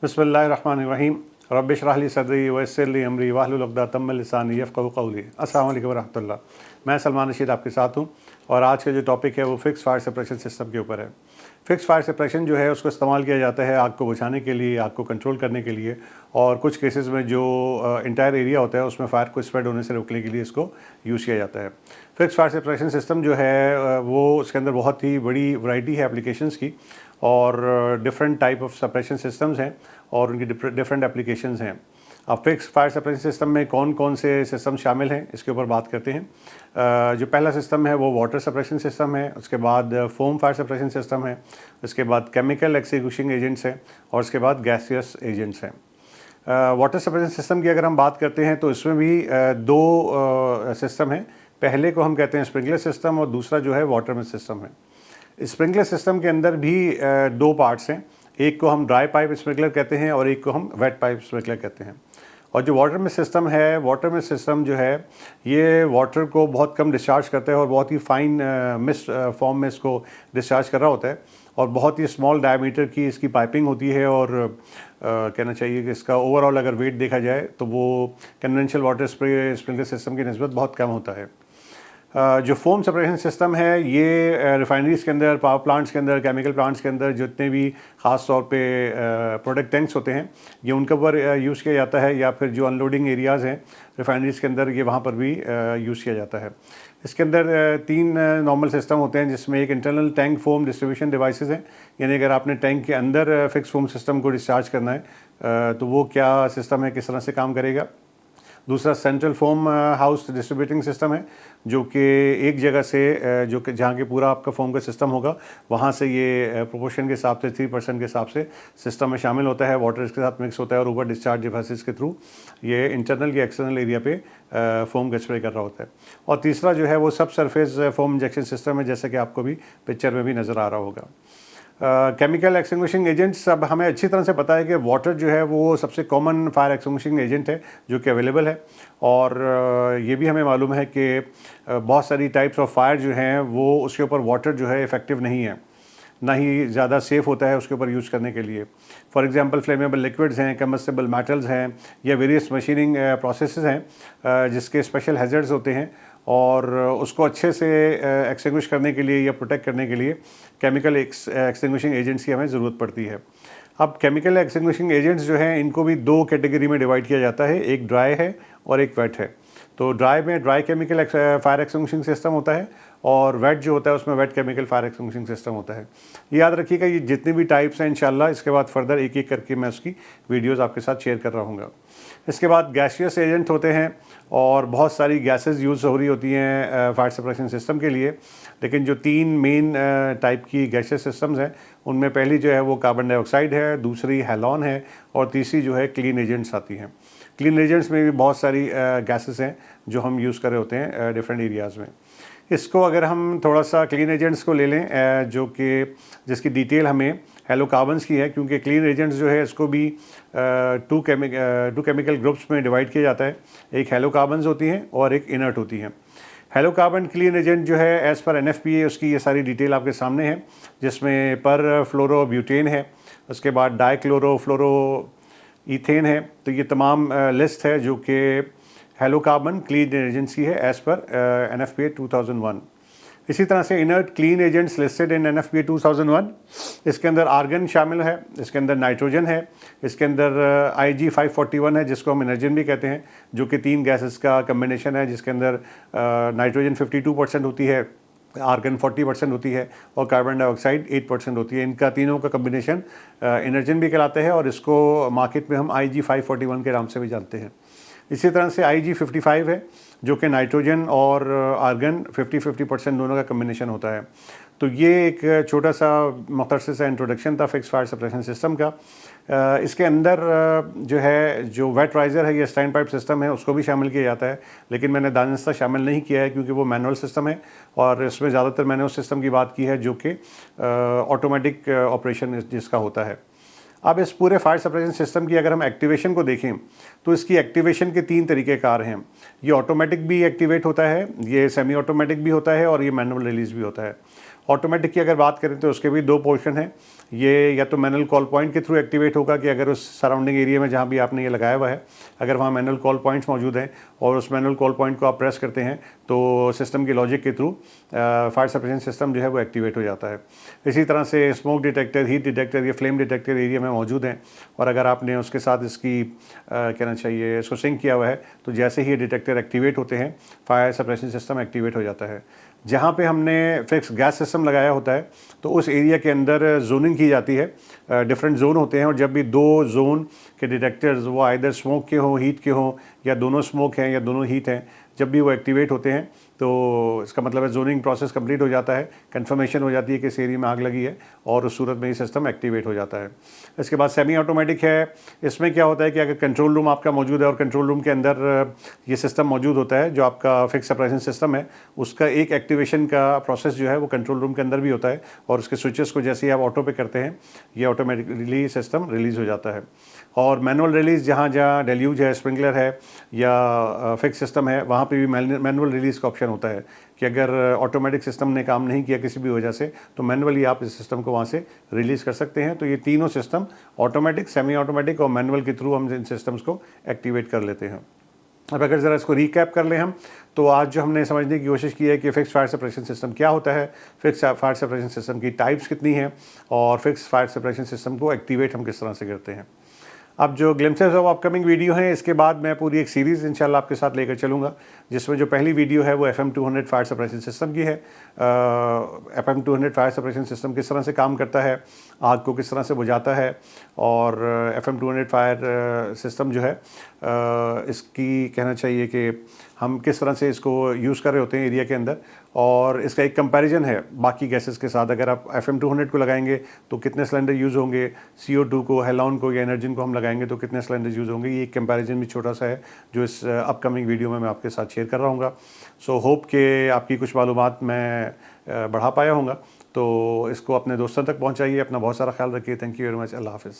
बिस्मिल्लाहिर्रहमानिर्रहीम। रब्बि इश्रह ली सदरी वयस्सिर ली अमरी वाहलुल उक़दतम मिन लिसानी यफ़क़हू क़ौली। अस्सलामु अलैकुम वरहमतुल्लाह। मैं सलमान रशीद आपके साथ हूँ और आज का जो टॉपिक है वो फिक्स फायर सेपरेशन सिस्टम के ऊपर है। फिक्स फायर सेपरेशन जो है उसको इस्तेमाल किया जाता है आग को बुझाने के लिए, आग को कंट्रोल करने के लिए, और कुछ केसेस में जो इंटायर एरिया होता है उसमें फायर को स्प्रेड होने से रोकने के लिए इसको यूज़ किया जाता है। फिक्स फायर सेपरेशन सिस्टम जो है वो उसके अंदर बहुत ही बड़ी वैरायटी है एप्लीकेशंस की, और different type of separation systems हैं और उनकी डिफरेंट एप्लीकेशंस हैं। अब फिक्स फायर सेपरेशन सिस्टम में कौन कौन से सिस्टम शामिल हैं इसके ऊपर बात करते हैं। जो पहला सिस्टम है वो वाटर सेपरेशन सिस्टम है, उसके बाद फोम फायर सेपरेशन सिस्टम है, उसके बाद केमिकल एक्सटिंग्विशिंग एजेंट्स हैं, और उसके बाद गैसियस एजेंट्स हैं। वाटर सेपरेशन सिस्टम की अगर हम बात करते हैं तो इसमें भी दो सिस्टम हैं। पहले को हम कहते हैं स्प्रिंकलर सिस्टम और दूसरा जो है वाटर मिस्ट सिस्टम है। स्प्रिंकलर सिस्टम के अंदर भी दो पार्ट्स हैं, एक को हम ड्राई पाइप स्प्रिंकलर कहते हैं और एक को हम वेट पाइप स्प्रिंकलर कहते हैं। और जो वाटर मिस्ट सिस्टम है, वाटर मिस्ट सिस्टम जो है ये वाटर को बहुत कम डिस्चार्ज करता है और बहुत ही फाइन मिस्ट फॉर्म में इसको डिस्चार्ज कर रहा होता है, और बहुत ही स्मॉल डायमीटर की इसकी पाइपिंग होती है, और कहना चाहिए कि इसका ओवरऑल अगर वेट देखा जाए तो वो कन्वेंशनल वाटर स्प्रिंकलर सिस्टम की निस्बत बहुत कम होता है। जो फोम सेपरेशन सिस्टम है ये रिफाइनरीज़ के अंदर, पावर प्लांट्स के अंदर, केमिकल प्लांट्स के अंदर जितने भी ख़ास तौर पे प्रोडक्ट टैंक्स होते हैं ये उनके ऊपर यूज़ किया जाता है, या फिर जो अनलोडिंग एरियाज़ हैं रिफाइनरीज़ के अंदर ये वहाँ पर भी यूज़ किया जाता है। इसके अंदर तीन नॉर्मल सिस्टम होते हैं, जिसमें एक internal tank foam distribution devices हैं, यानी अगर आपने टैंक के अंदर फिक्स फोम सिस्टम को डिस्चार्ज करना है तो वो क्या सिस्टम है, किस तरह से काम करेगा। दूसरा central foam house distributing system है, जो कि एक जगह से जो कि जहाँ के पूरा आपका फोम का सिस्टम होगा वहाँ से ये प्रोपोर्शन के हिसाब से 3% के हिसाब से सिस्टम में शामिल होता है, वाटर इसके साथ मिक्स होता है और ऊपर डिस्चार्ज डिवाइसेस के थ्रू ये इंटरनल या एक्सटर्नल एरिया पे फोम का स्प्रे कर रहा होता है। और तीसरा जो है वो सब सरफेस फोम इंजेक्शन सिस्टम है, जैसे कि आपको भी पिक्चर में भी नज़र आ रहा होगा। केमिकल एक्सटिंग्विशिंग एजेंट्स, अब हमें अच्छी तरह से पता है कि वाटर जो है वो सबसे कॉमन फायर एक्सटिंग्विशिंग एजेंट है जो कि अवेलेबल है, और ये भी हमें मालूम है कि बहुत सारी टाइप्स ऑफ फायर जो हैं वो उसके ऊपर वाटर जो है इफ़ेक्टिव नहीं है, ना ही ज़्यादा सेफ़ होता है उसके ऊपर यूज़ करने के लिए। फॉर एग्जांपल फ्लेमेबल लिक्विड्स हैं, कम्बस्टेबल मेटल्स हैं, या वेरियस मशीनिंग प्रोसेसेस हैं जिसके स्पेशल हैज़र्ड्स होते हैं, और उसको अच्छे से एक्सटिंग्विश करने के लिए या प्रोटेक्ट करने के लिए केमिकल एक्सटिंग्विशिंग एजेंट्स की हमें ज़रूरत पड़ती है। अब केमिकल एक्सटिंग्विशिंग एजेंट्स जो हैं इनको भी दो कैटेगरी में डिवाइड किया जाता है, एक ड्राई है और एक वेट है। तो ड्राई में dry chemical fire extinguishing system होता है, और वेट जो होता है उसमें wait chemical fire extinguishing system होता है। याद रखिएगा ये जितनी भी टाइप्स हैं इंशाल्लाह इसके बाद फर्दर एक एक करके मैं उसकी वीडियोज़ आपके साथ शेयर कर रहा हूँगा। इसके बाद गैसियस एजेंट होते हैं, और बहुत सारी गैसेस यूज़ हो रही होती हैं फायर सेपरेशन सिस्टम के लिए, लेकिन जो तीन मेन टाइप की गैसियस सिस्टम्स हैं उनमें पहली जो है वो कार्बन डाइऑक्साइड है, दूसरी हैलोन है, और तीसरी जो है क्लीन एजेंट्स आती हैं। क्लीन एजेंट्स में भी बहुत सारी गैसेस हैं जो हम यूज़ कर रहे होते हैं डिफरेंट एरियाज़ में। इसको अगर हम थोड़ा सा क्लीन एजेंट्स को ले लें जो कि जिसकी डिटेल हमें हेलोकार्बन्स की है, क्योंकि क्लीन एजेंट्स जो है इसको भी टू केमिकल ग्रुप्स में डिवाइड किया जाता है। एक हेलोकार्बन्स होती हैं और एक इनर्ट होती हैं। हेलोकार्बन क्लीन एजेंट जो है एज़ पर NFPA उसकी ये सारी डिटेल आपके सामने है, जिसमें पर फ्लोरो ब्यूटेन है, उसके बाद डाइक्लोरो फ्लोरो ईथेन है। तो ये तमाम लिस्ट है जो कि हेलोकार्बन क्लीन एजेंट्स की है एज़ पर NFPA 2001। इसी तरह से inert clean agents listed in NFPA 2001, इसके अंदर आर्गन शामिल है, इसके अंदर नाइट्रोजन है, इसके अंदर IG 541 है जिसको हम एनर्जन भी कहते हैं, जो कि तीन गैसेस का कम्बिनेशन है, जिसके अंदर नाइट्रोजन 52% होती है, आर्गन 40% होती है, और कार्बन डाइऑक्साइड 8% होती है। इनका तीनों का कम्बिनेशन एनर्जन भी कहलाता है, और इसको मार्केट में हम IG 541 के नाम से भी जानते हैं। इसी तरह से IG 55 है जो कि नाइट्रोजन और आर्गन 50-50% दोनों का कम्बिनेशन होता है। तो ये एक छोटा सा मुख्तसर सा इंट्रोडक्शन था फिक्स फायर सेपरेशन सिस्टम का। इसके अंदर जो है जो वेट राइज़र है या स्टैंड पाइप सिस्टम है उसको भी शामिल किया जाता है, लेकिन मैंने दानिस्ता शामिल नहीं किया है क्योंकि वो मैनुअल सिस्टम है, और इसमें ज़्यादातर मैंने उस सिस्टम की बात की है जो कि ऑटोमेटिक ऑपरेशन जिसका होता है। अब इस पूरे फायर सेपरेशन सिस्टम की अगर हम एक्टिवेशन को देखें तो इसकी एक्टिवेशन के तीन तरीक़ेकार हैं। ये ऑटोमेटिक भी एक्टिवेट होता है, ये सेमी ऑटोमेटिक भी होता है, और ये मैनुअल रिलीज़ भी होता है। ऑटोमेटिक की अगर बात करें तो उसके भी दो पोर्शन हैं। ये या तो मैनुअल कॉल पॉइंट के थ्रू एक्टिवेट होगा कि अगर उस सराउंडिंग एरिया में जहाँ भी आपने ये लगाया हुआ है अगर वहाँ मैनुअल कॉल पॉइंट्स मौजूद हैं और उस मैनुअल कॉल पॉइंट को आप प्रेस करते हैं तो सिस्टम की लॉजिक के थ्रू फायर सप्रेशन सिस्टम जो है वो एक्टिवेट हो जाता है। इसी तरह से स्मोक डिटेक्टर, हीट डिटेक्टर या फ्लेम डिटेक्टर एरिया में मौजूद हैं और अगर आपने उसके साथ इसकी कहना चाहिए इसको सिंक किया हुआ है तो जैसे ही ये डिटेक्टर एक्टिवेट होते हैं फायर सप्रेशन सिस्टम एक्टिवेट हो जाता है। जहाँ पे हमने फिक्स गैस सिस्टम लगाया होता है तो उस एरिया के अंदर जोनिंग की जाती है, डिफरेंट जोन होते हैं और जब भी दो जोन के डिटेक्टर्स वो आइदर स्मोक के हों, हीट के हों या दोनों स्मोक हैं या दोनों हीट हैं, जब भी वो एक्टिवेट होते हैं तो इसका मतलब है जोनिंग प्रोसेस कंप्लीट हो जाता है, कंफर्मेशन हो जाती है कि इस एरिया में आग लगी है और उस सूरत में ये सिस्टम एक्टिवेट हो जाता है। इसके बाद सेमी ऑटोमेटिक है। इसमें क्या होता है कि अगर कंट्रोल रूम आपका मौजूद है और कंट्रोल रूम के अंदर ये सिस्टम मौजूद होता है जो आपका फिक्स सप्रेशन सिस्टम है उसका एक एक्टिवेशन का प्रोसेस जो है वो कंट्रोल रूम के अंदर भी होता है और उसके स्विचेस को जैसे ही आप ऑटो पे करते हैं ये ऑटोमेटिकली सिस्टम रिलीज़ हो जाता है। और मैनुअल रिलीज़ जहाँ जहाँ डेल्यूज है, स्प्रिंकलर है या फिक्स सिस्टम है वहाँ पे भी मैनुअल रिलीज़ का ऑप्शन होता है कि अगर ऑटोमेटिक सिस्टम ने काम नहीं किया किसी भी वजह से तो मैनुअली आप इस सिस्टम को वहाँ से रिलीज़ कर सकते हैं। तो ये तीनों सिस्टम ऑटोमेटिक, सेमी ऑटोमेटिक और मैनुअल के थ्रू हम इन सिस्टम्स को एक्टिवेट कर लेते हैं। अब अगर ज़रा इसको रिकैप कर लें हम तो आज जो हमने समझने की कोशिश की है कि फिक्स फायर सप्रेशन सिस्टम क्या होता है, फिक्स फायर सप्रेशन सिस्टम की टाइप्स कितनी हैं और फिक्स फायर सप्रेशन सिस्टम को एक्टिवेट हम किस तरह से करते हैं। अब जो ग्लिम्पसेस ऑफ अपकमिंग वीडियो हैं इसके बाद मैं पूरी एक सीरीज़ इंशाल्लाह आपके साथ लेकर चलूँगा जिसमें जो पहली वीडियो है वो FM200 फायर सप्रेशन सिस्टम की है। FM200 फायर सप्रेशन सिस्टम किस तरह से काम करता है, आग को किस तरह से बुझाता है और FM200 फायर सिस्टम जो है इसकी कहना चाहिए कि हम किस तरह से इसको यूज़ कर रहे होते हैं एरिया के अंदर और इसका एक कंपैरिजन है बाकी गैसेस के साथ। अगर आप FM200 को लगाएंगे तो कितने सिलेंडर यूज़ होंगे, CO2 को, हेलॉन को या एनर्जिन को हम लगाएंगे तो कितने सिलेंडर यूज़ होंगे, ये एक कंपैरिजन भी छोटा सा है जो इस अपकमिंग वीडियो में मैं आपके साथ शेयर कर रहा हूँ। सो होप कि आपकी कुछ मालूमात मैं बढ़ा पाया हूँगा। तो इसको अपने दोस्तों तक पहुँचाइए। अपना बहुत सारा ख्याल रखिए। Thank you very much. अल्लाह हाफ़िज़।